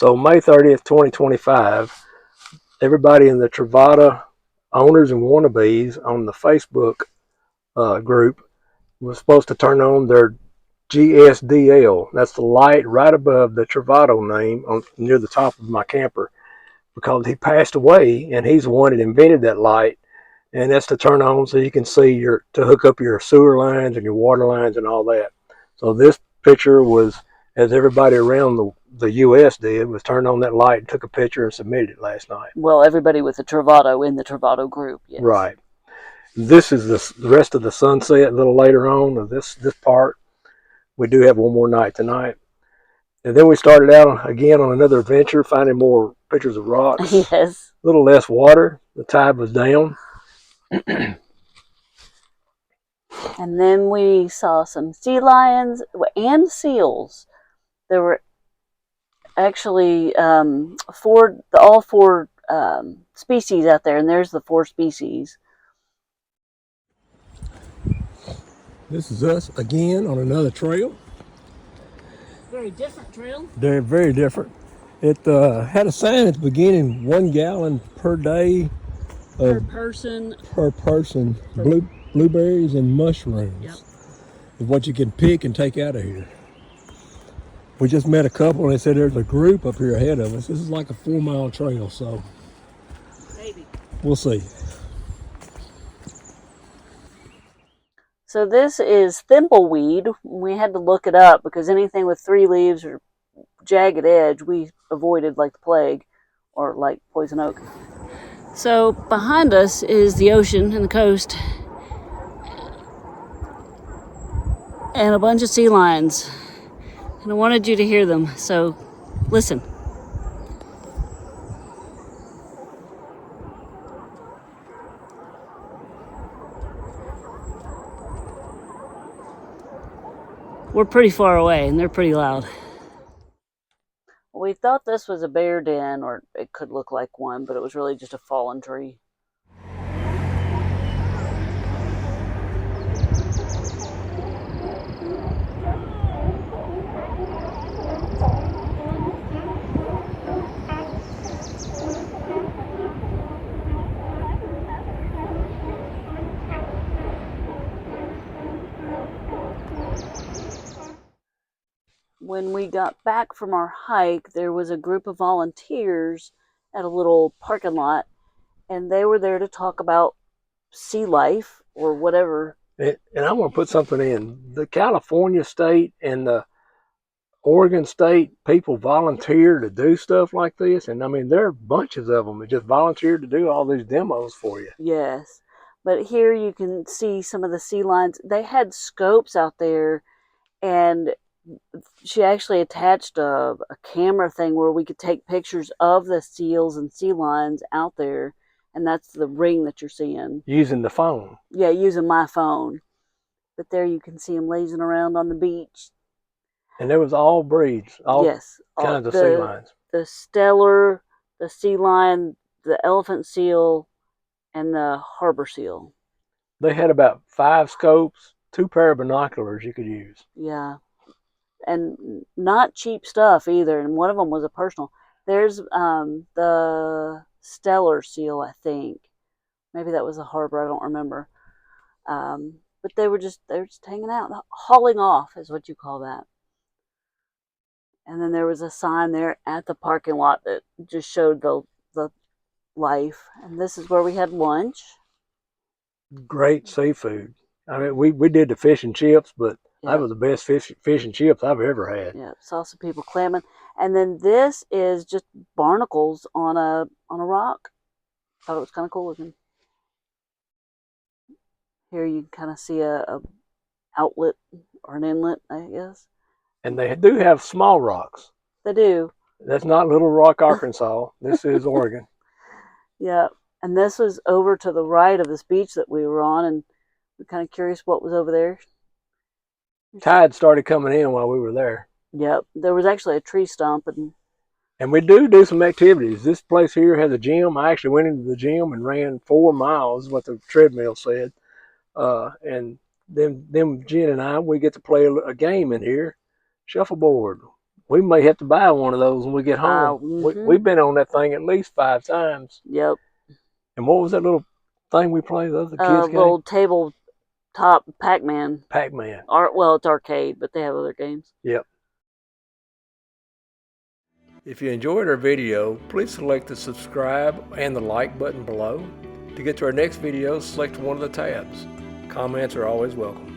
So May 30th, 2025, everybody in the Truvada owners and wannabes on the Facebook group was supposed to turn on their GSDL. That's the light right above the Travado name near the top of my camper, because he passed away and he's the one that invented that light. And that's to turn on so you can see to hook up your sewer lines and your water lines and all that. So this picture was, as everybody around the U.S. did, was turned on that light and took a picture and submitted it last night. Well, everybody with the Travado in the Travado group, yes. Right. This is the rest of the sunset a little later on of this part. We do have one more night tonight. And then we started out again on another adventure, finding more pictures of rocks. Yes. A little less water. The tide was down. And then we saw some sea lions and seals. There were actually all four species out there, and there's the 4 species. This is us again on another trail. Very different trail. They're very different. It had a sign at the beginning, 1 gallon per day per person. Blueberries and mushrooms. Yep. Is what you can pick and take out of here. We just met a couple and they said there's a group up here ahead of us. This is like a 4-mile trail, so Maybe. We'll see. So this is thimbleweed. We had to look it up because anything with 3 leaves or jagged edge we avoided like the plague, or like poison oak. So behind us is the ocean and the coast and a bunch of sea lions. And I wanted you to hear them, so listen. We're pretty far away and they're pretty loud. We thought this was a bear den, or it could look like one, but it was really just a fallen tree. When we got back from our hike, there was a group of volunteers at a little parking lot, and they were there to talk about sea life or whatever. And I want to put something in. The California state and the Oregon state people volunteer to do stuff like this. And I mean, there are bunches of them that just volunteer to do all these demos for you. Yes. But here you can see some of the sea lions. They had scopes out there, and she actually attached a camera thing where we could take pictures of the seals and sea lions out there, and that's the ring that you're seeing. Using the phone. Yeah, using my phone. But there you can see them lazing around on the beach. And there was all breeds, all kinds of sea lions. The Steller, the sea lion, the elephant seal, and the harbor seal. They had about 5 scopes, 2 pair of binoculars you could use. Yeah. And not cheap stuff either. And one of them was a personal. There's the Steller seal, I think. Maybe that was a harbor. I don't remember. But they were just hanging out, hauling off is what you call that. And then there was a sign there at the parking lot that just showed the life. And this is where we had lunch. Great seafood. I mean, we did the fish and chips, but that was the best fish and chips I've ever had. Yeah, saw some people clamming. And then this is just barnacles on a rock. Thought it was kind of cool looking. Here you can kind of see a outlet or an inlet, I guess. And they do have small rocks. They do. That's not Little Rock, Arkansas. This is Oregon. Yeah, and this was over to the right of this beach that we were on, and we're kind of curious what was over there. Tide started coming in while we were there. Yep, there was actually a tree stump. And we do some activities. This place here has a gym. I actually went into the gym and ran 4 miles, what the treadmill said. And then Jen and I, we get to play a game in here, shuffleboard. We may have to buy one of those when we get home. We've been on that thing at least 5 times. Yep. And what was that little thing we played? The other kids game? Little tabletop Pac-Man. Pac-Man. Well, it's arcade, but they have other games. Yep. If you enjoyed our video, please select the subscribe and the like button below. To get to our next video, select one of the tabs. Comments are always welcome.